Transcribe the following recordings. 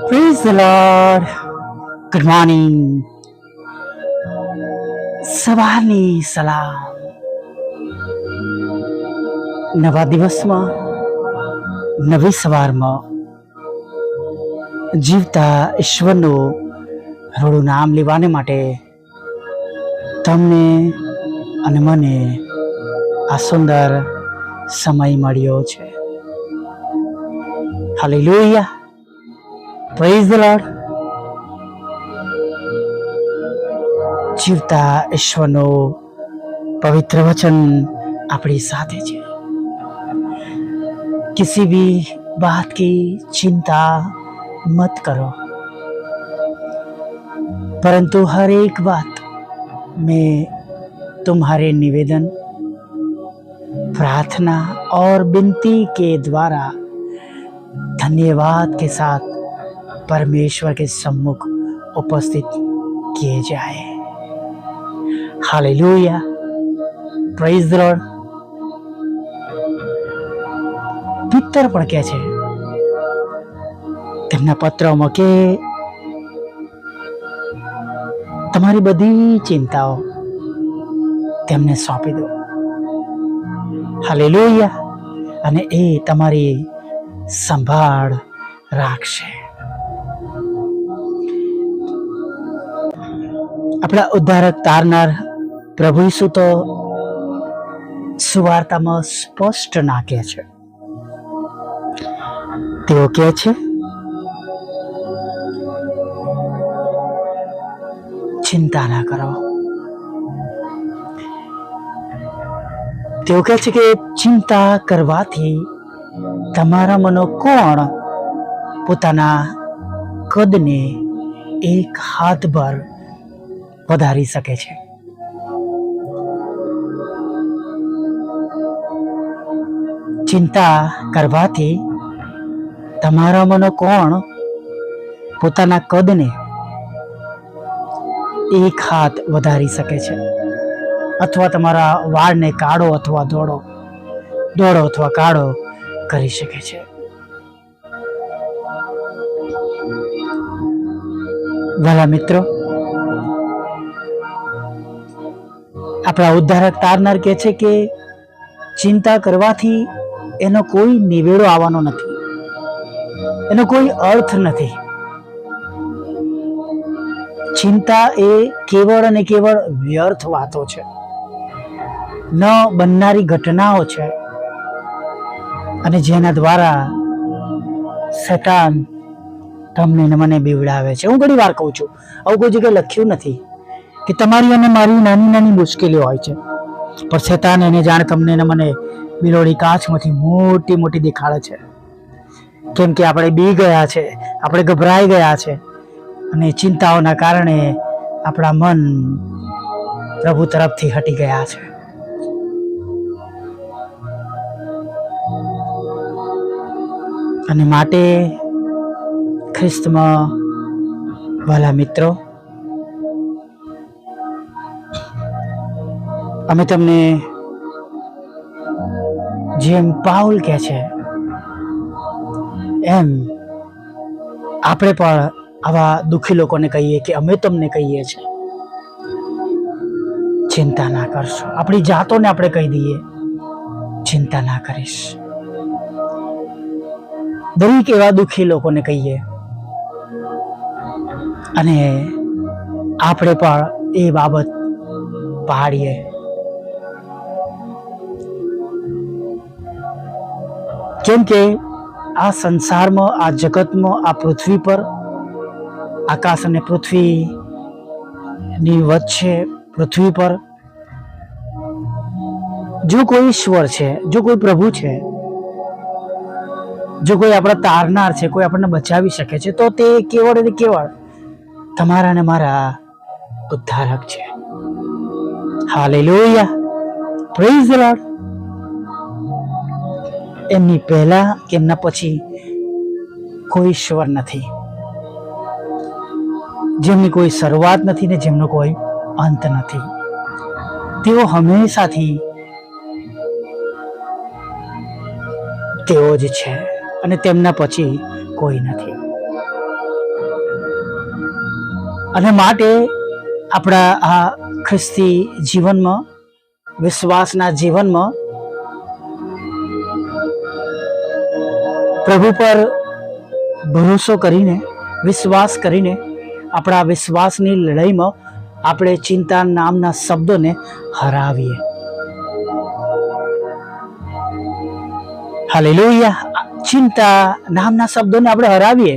Praise the Lord. Good morning. સવારની સલામ. નવા દિવસમાં, નવી સવારમાં જીવતા ઈશ્વરનું હૃદયનું નામ લેવાને માટે તમને અને મને આ સુંદર સમય મળ્યો છે. હાલેલુયા. Praise the lord. જીવતા ઈશ્વરનું પવિત્ર વચન આપણી સાથે છે. किसी भी बात की चिंता मत करो, परंतु हर एक बात में तुम्हारे निवेदन, प्रार्थना और विनती के द्वारा धन्यवाद के साथ परमेश्वर के सम्मुख उपस्थित किए जाए. हालेलुया. Praise the Lord. પિત્તર પણ કહે છે તેમના પત્રમાં કે તમારી બધી ચિંતાઓ તેમને સોંપી દો. હાલેલુયા. અને એ તમારી સંભાળ રાખશે. આપણા ઉદ્ધારક તારનાર પ્રભુ ઈસુ તો સુવાર્તામાં સ્પષ્ટ નાખે છે. તેઓ કહે છે ચિંતા ના કરો. તેઓ કહે છે કે ચિંતા કરવાથી તમારામાંનો કોણ પોતાના કદને એક હાથભર વધારી શકે છે? ચિંતા કરવાથી તમારામાંનો કોણ પોતાના કદને એક હાથ વધારી શકે છે? અથવા તમારા વાળને કાળો અથવા ધોળો અથવા કાળો કરી શકે છે? વાલા મિત્રો, આપણા ઉદ્ધારક તારનાર કહે છે કે ચિંતા કરવાથી એનો કોઈ નિવેડો આવવાનો નથી, એનો કોઈ અર્થ નથી. ચિંતા એ કેવળ અને કેવળ વ્યર્થ વાતો છે, ન બનનારી ઘટનાઓ છે, અને જેના દ્વારા શૈતાન તમને ને મને બીવડાવે છે. હું ઘણી વાર કહું છું, આવું કોઈ જગ્યાએ લખ્યું નથી કે તમારી અને મારી નાની નાની મુશ્કેલીઓ હોય છે, પણ શૈતાન એને જાણ તમને ને મને બિલોડી કાચમાંથી મોટી મોટી દેખાડે છે. કેમ કે આપણે બી ગયા છે, આપણે ગભરાઈ ગયા છે, અને ચિંતાઓના કારણે આપણા મન પ્રભુ તરફથી હટી ગયા છે. અને માટે ખ્રિસ્તમાં વાલા મિત્રો, અમે તમને જેમ પાઉલ કહે છે એમ આપણે પણ આવા દુઃખી લોકોને કહીએ કે અમે તમને કહીએ છીએ ચિંતા ના કરશો. આપણી જાતોને આપણે કહી દઈએ ચિંતા ના કરીશ. દરેક એવા દુઃખી લોકોને કહીએ અને આપણે પણ એ બાબત પાડીએ. કેમ કે આ સંસારમાં, આ જગતમાં, આ પૃથ્વી પર, આકાશ અને પૃથ્વીની વચ્ચે, પૃથ્વી પર જો કોઈ ઈશ્વર છે, જો કોઈ પ્રભુ છે, જો કોઈ આપણા તારનાર છે, કોઈ આપણને બચાવી શકે છે, તો તે કેવળ અને કેવળ તમારા ને મારા ઉદ્ધારક છે. હાલેલુયા. Praise the lord. એમની પહેલા કે એમના પછી કોઈ ઈશ્વર નથી, જેમની કોઈ શરૂઆત નથી ને જેમનો કોઈ અંત નથી. તેઓ હંમેશાથી તેઓ જ છે. અને તેમના પછી કોઈ નથી. અને માટે આપણા આ ખ્રિસ્તી જીવનમાં, વિશ્વાસના જીવનમાં પ્રભુ પર ભરોસો કરીને, વિશ્વાસ કરીને આપણા વિશ્વાસની લડાઈમાં આપણે ચિંતા નામના શબ્દોને હરાવીએ. હાલેલુયા. ચિંતા નામના શબ્દોને આપણે હરાવીએ.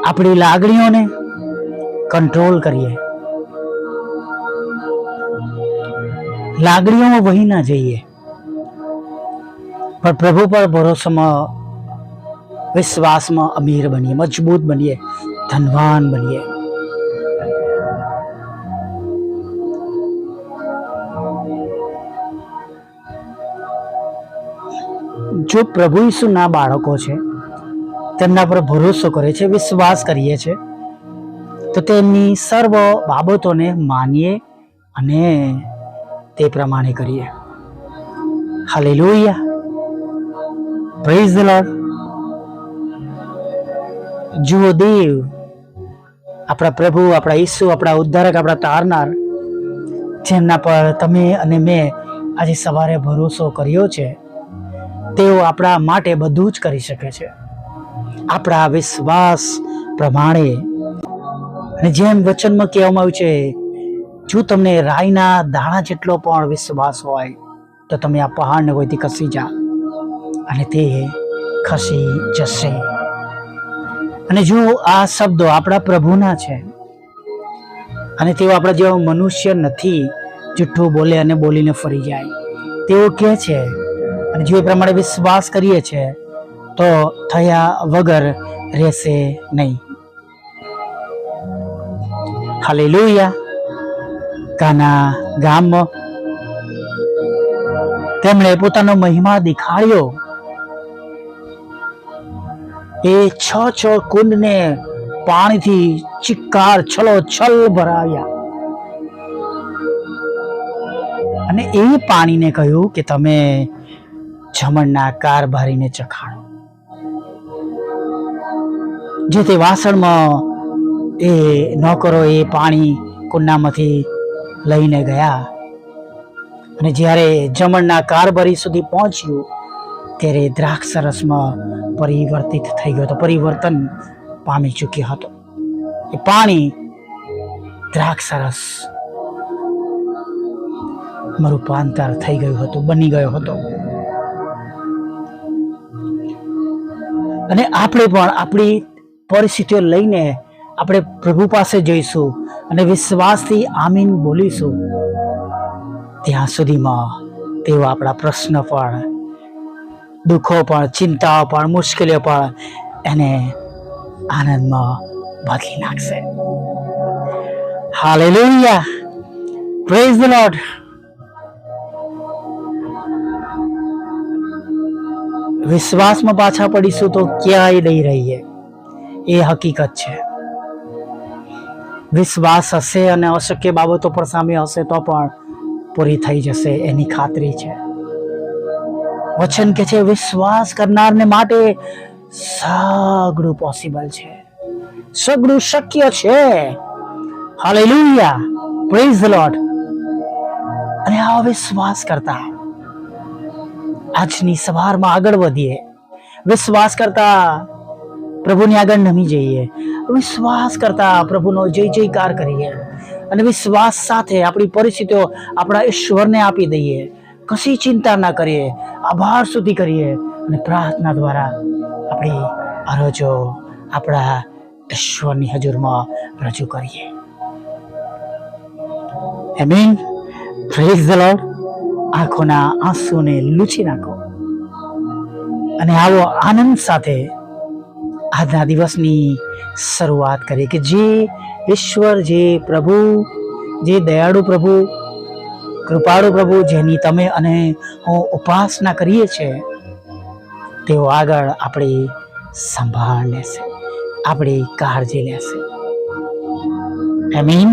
આપણી લાગણીઓને કંટ્રોલ કરીએ. લાગણીઓમાં વહી ના જઈએ, પણ પ્રભુ પર ભરોસામાં, વિશ્વાસમાં અમીર બનીએ, મજબૂત બનીએ, ધનવાન બનીએ. જો પ્રભુ ઈસુના બાળકો છે, તેમના પર ભરોસો કરે છે, વિશ્વાસ કરીએ છે, તો તેમની સર્વ બાબતોને માનીએ અને તે પ્રમાણે કરીએ. હાલેલુયા. Praise the lord. જુઓ, દેવ આપણા પ્રભુ, આપણા ઈસુ, આપણા ઉદ્ધારક, આપણા તારનાર, જેમના પર તમે અને મેં આજે સવારે ભરોસો કર્યો છે, તેઓ આપણા માટે બધું જ કરી શકે છે, આપણા વિશ્વાસ પ્રમાણે. અને જેમ વચનમાં કહેવામાં આવ્યું છે, જો તમને રાઈના દાણા જેટલો પણ વિશ્વાસ હોય તો તમે આ પહાડને કોઈથી ખસી જા અને તે ખસી જશે. અને જો આ શબ્દો આપણા પ્રભુના છે અને તેઓ આપણા જેવા મનુષ્ય નથી, જૂઠું બોલે અને બોલીને ફરી જાય. તેઓ કહે છે અને જો એ પ્રમાણે વિશ્વાસ કરીએ છે તો થયા વગર રહેશે નહીં. હાલેલુયા. કાના ગામમાં તેમણે પોતાનો મહિમા દેખાડ્યો. એ છ કુંડને પાણીથી ચિક્કાર છલોછલ ભરાવ્યા અને એ પાણીને કહ્યું કે તમે જમણના કારભારીને ચખાડો. જે તે વાસણમાં એ નોકરો એ પાણી કુંડામાંથી લઈને ગયા અને જ્યારે જમણના કારભારી સુધી પહોંચ્યું ત્યારે દ્રાક્ષ રસમાં પરિવર્તિત થઈ ગયો હતો, પરિવર્તન પામી ચૂક્યો હતો. એ પાણી દ્રાક્ષ રસ રૂપાંતર થઈ ગયું હતું, બની ગયો હતો. અને આપણે પણ આપણી પરિસ્થિતિઓ લઈને આપણે પ્રભુ પાસે જઈશું અને વિશ્વાસથી આમીન બોલીશું. ત્યાં સુધીમાં તેઓ આપણા પ્રશ્ન પણ, દુઃખો પણ, ચિંતાઓ પણ, મુશ્કેલીઓ પણ એને આનંદમાં બદલી નાખશે. હાલેલુયા. Praise the Lord. વિશ્વાસમાં પાછા પડીશું તો ક્યાંય નહીં રહીએ, એ હકીકત છે. વિશ્વાસ હશે અને અશક્ય બાબતો પર સામે હશે તો પણ પૂરી થઈ જશે, એની ખાતરી છે. વચન કે છે વિશ્વાસ કરનારને માટે સગળું પોસિબલ છે, સગળું શક્ય છે. હાલેલુયા. Praise the lord. અને આ વિશ્વાસ કરતા આજની સવારમાં આગળ વધીએ, વિશ્વાસ કરતા પ્રભુની આગળ નમી જઈએ, વિશ્વાસ કરતા પ્રભુનો જય જયકાર કરીએ અને વિશ્વાસ સાથે આપણી પરિસ્થિતિઓ આપણા ઈશ્વરને આપી દઈએ. કશી ચિંતા ના કરીએ, આભાર સુધી કરીએ અને પ્રાર્થના દ્વારા આપણી અરજો આપણા ઈશ્વરની હજુરમાં રજૂ કરીએ. આમીન. Praise the Lord. આંખોના આંસુને લૂછી નાખો અને આવો આનંદ સાથે આજના દિવસની શરૂઆત કરીએ કે જે ઈશ્વર, જે પ્રભુ, જે દયાળુ પ્રભુ, કૃપાળુ પ્રભુ, જેની તમે અને હું ઉપાસના કરીએ છીએ, તેઓ આગળ આપણી સંભાળ લેશે, આપણી કાળજી લેશે. આમીન.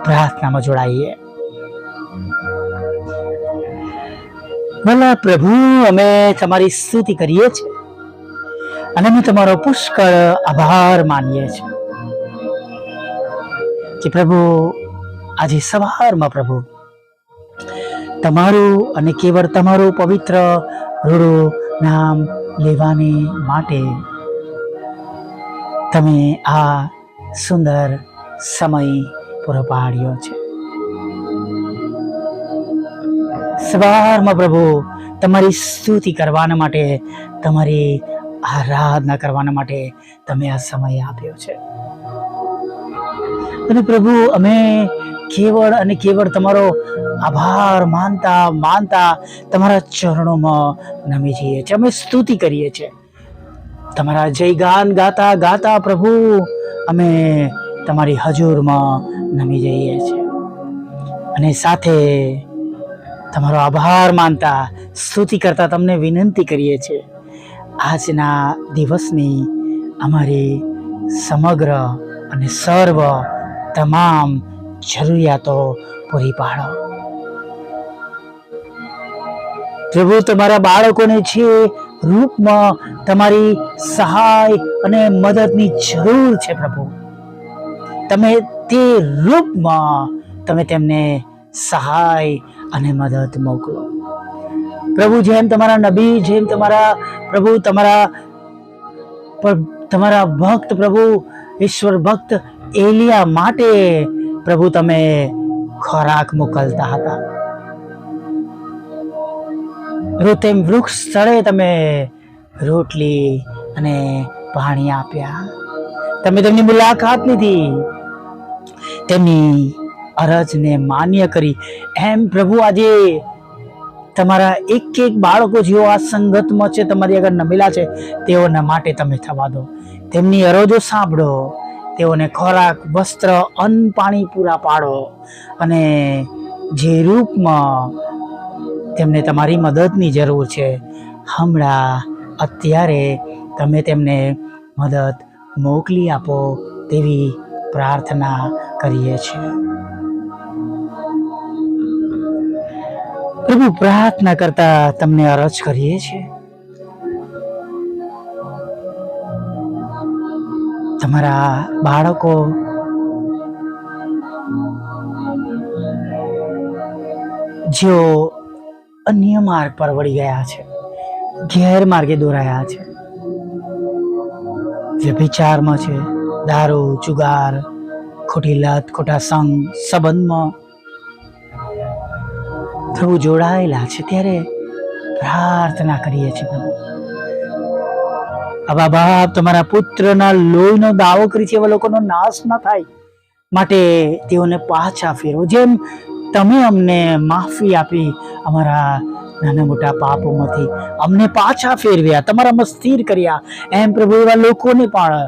પ્રાર્થનામાં જોડાઈએ. ભલા પ્રભુ, અમે તમારી સ્તુતિ કરીએ છીએ અને અમે તમારો પુષ્કળ આભાર માનીએ છીએ કે પ્રભુ આજે સવારમાં પ્રભુ તમારું અને કેવળ તમારું પવિત્ર રૂડું નામ લેવાની માટે તમે આ સુંદર સમય પૂરો પાડ્યો છે. સવારમાં પ્રભુ તમારી સ્તુતિ કરવાના માટે, તમારી આરાધના કરવાના માટે તમે આ સમય આપ્યો છે. અને પ્રભુ અમે કેવળ અને કેવળ તમારો આભાર માનતા માનતા તમારા ચરણોમાં નમી જઈએ છીએ. અમે સ્તુતિ કરીએ છીએ. તમારા જય ગાન ગાતા ગાતા પ્રભુ અમે તમારી હજુરમાં નમી જઈએ છીએ અને સાથે તમારો આભાર માનતા સ્તુતિ કરતા તમને વિનંતી કરીએ છીએ, આજના દિવસની અમારી સમગ્ર અને સર્વ તમામ જરૂરિયાતો પૂરી પાડો. પ્રભુ તમારા બાળકોને છે રૂપમાં તમારી સહાય અને મદદની જરૂર છે. પ્રભુ તમે તે રૂપમાં તમે તેમને સહાય અને મદદ મોકલો. પ્રભુ જેમ તમારા નબી, જેમ તમારા પ્રભુ તમારા ભક્ત પ્રભુ ઈશ્વર ભક્ત એલિયા માટે પ્રભુ તમે ખોરાક મોકલતા હતા, તેમ વૃક્ષ સ્થળે તમે રોટલી અને પાણી આપ્યા. તમે તેમની મુલાકાત લીધી, તેમની અરજને માન્ય કરી. એમ પ્રભુ આજે તમારા એક એક બાળકો જેઓ આ સંગતમાં છે, તમારી આગળ નમેલા છે, તેઓના માટે તમે થવા દો. તેમની અરજો સાંભળો, તેઓને ખોરાક, વસ્ત્ર, અન્ન, પાણી પૂરા પાડો અને જે રૂપમાં તેમને તમારી મદદની જરૂર છે હમણાં અત્યારે તમે તેમને મદદ મોકલી આપો તેવી પ્રાર્થના કરીએ છીએ. પ્રભુ પ્રાર્થના કરતા તમને અરજ કરીએ છીએ, તમારા બાળકો જેઓ અન્ય માર્ગ પર વળી ગયા છે, ગેરમાર્ગે દોરાયા છે, વ્યભિચારમાં છે, દારૂ, જુગાર, ખોટી લત, ખોટા સંગ, સંબંધમાં પ્રભુ જોડાયેલા છે, ત્યારે પ્રાર્થના કરીએ છીએ પ્રભુ આવા બાપ તમારા પુત્રના લોહીનો દાવો કરી છે એવા લોકોનો નાશ ન થાય માટે તેઓને પાછા ફેરવો. જેમ તમે અમને માફી આપી અમારા નાના મોટા પાપોમાંથી, અમને પાછા ફેરવ્યા, તમારામાં સ્થિર કર્યા, એમ પ્રભુ એવા લોકોને પણ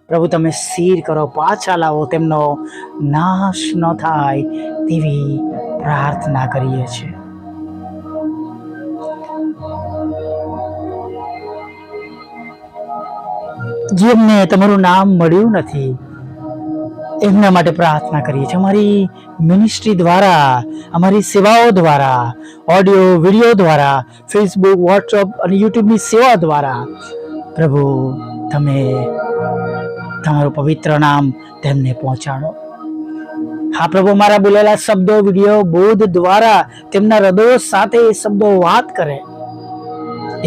પ્રભુ તમે સ્થિર કરો, પાછા લાવો, તેમનો નાશ ન થાય તેવી પ્રાર્થના કરીએ છીએ. જેમને તમારું નામ મળ્યું નથી એમના માટે પ્રાર્થના કરીએ છીએ. અમારી મિનિસ્ટ્રી દ્વારા, અમારી સેવાઓ દ્વારા, ઓડિયો વિડીયો દ્વારા, ફેસબુક, વોટ્સઅપ અને યુટ્યુબની સેવા દ્વારા પ્રભુ તમે તમારું પવિત્ર નામ તેમને પહોંચાડો. હા પ્રભુ, મારા બોલેલા શબ્દો, વિડીયો, બોધ દ્વારા તેમના હૃદયો સાથે એ શબ્દો વાત કરે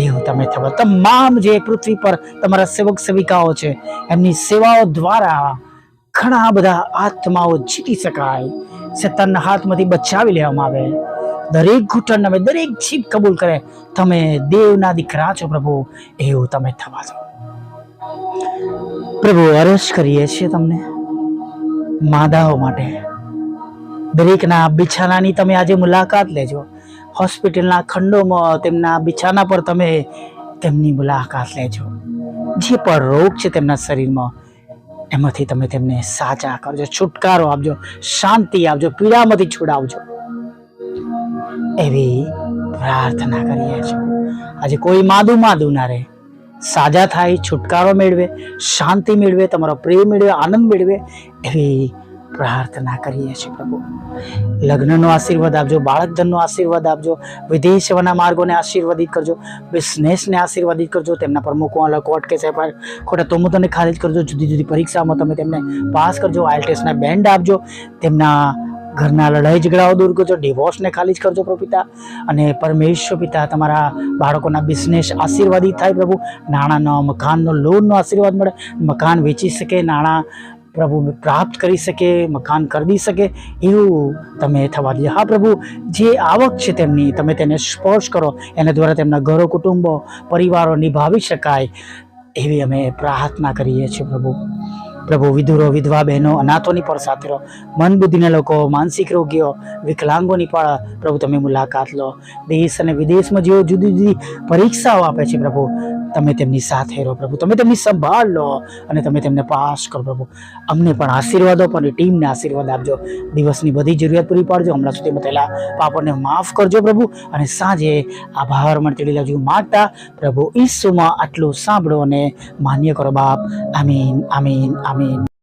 એવું તમે થવો. તમામ જે પૃથ્વી પર તમારા સેવક સેવિકાઓ છે એમની સેવાઓ દ્વારા ઘણા બધા આત્માઓ જીતી શકાય, શેતાનના હાથમાંથી બચાવી લેવામાં આવે, દરેક ઘૂંટણ નમે, દરેક જીભ કબૂલ કરે તમે દેવના દીકરા છો પ્રભુ, એવું તમે થવા દો. પ્રભુ અરજ કરીએ છીએ તમને માદાઓ માટે, દરેકના બિછાનાની તમે આજે મુલાકાત લેજો. હોસ્પિટલના ખંડોમાં તેમના બિછાના પર તમે તેમની મુલાકાત લેજો. જે પણ રોગ છે તેમના શરીરમાં એમાંથી તમે તેમને સાજા કરજો, છુટકારો આપજો, શાંતિ આપજો, પીડામાંથી છોડાવજો એવી પ્રાર્થના કરીએ છીએ. આજે કોઈ માદું ના રહે, સાજા થાય, છુટકારો મેળવે, શાંતિ મેળવે, તમારો પ્રેમ મેળવે, આનંદ મેળવે એવી પ્રાર્થના કરીએ છીએ પ્રભુ. લગ્નનો આશીર્વાદ આપજો, બાળકધનનો આશીર્વાદ આપજો, વિદેશ સેવાના માર્ગોને આશીર્વાદિત કરજો, બિઝનેસને આશીર્વાદિત કરજો, તેમના પ્રમુખો કોર્ટ કેસ ખોટા તોમતોને ખારિજ કરજો, જુદી જુદી પરીક્ષામાં તમે તેમને પાસ કરજો, આઈએલટીએસના બેન્ડ આપજો, તેમના ઘરના લડાઈ ઝઘડાઓ દૂર કરજો, ડિવોર્સને ખાલી કરજો પ્રભુ પિતા. અને પરમેશ્વર પિતા તમારા બાળકોના બિઝનેસ આશીર્વાદિત થાય પ્રભુ. નાણાંનો, મકાનનો, લોનનો આશીર્વાદ મળે, મકાન વેચી શકે, નાણાં પ્રભુ પ્રાપ્ત કરી શકે, મકાન ખરીદી શકે એવું તમે થવા દો. હા પ્રભુ, જે આવક છે તેમની તમે તેને સ્પર્શ કરો, એના દ્વારા તેમના ઘરો, કુટુંબો, પરિવારો નિભાવી શકાય એવી અમે પ્રાર્થના કરીએ છીએ પ્રભુ. પ્રભુ વિધુરો, વિધવા બહેનો, અનાથોની પણ સાથે રહો, મન બુદ્ધિના લોકો, માનસિક રોગીઓ, વિકલાંગોની પણ પ્રભુ તમે મુલાકાત લો. દેશ અને વિદેશમાં જેઓ જુદી જુદી પરીક્ષાઓ આપે છે પ્રભુ, તમે તેમની સાથે રહો પ્રભુ, તમે તેમની સંભાળ લો અને તમે તેમને પાસ કરો પ્રભુ. અમને પણ આશીર્વાદો પણ ટીમને આશીર્વાદ આપજો, દિવસની બધી જરૂરિયાત પૂરી પાડજો, હમણાં સુધીમાં થયેલા પાપોને માફ કરજો પ્રભુ. અને સાંજે આભાર મળતી લાવજો માગતા પ્રભુ ઈસુમાં આટલું સાંભળો અને માન્ય કરો બાપ. આમીન, આમીન, આમીન.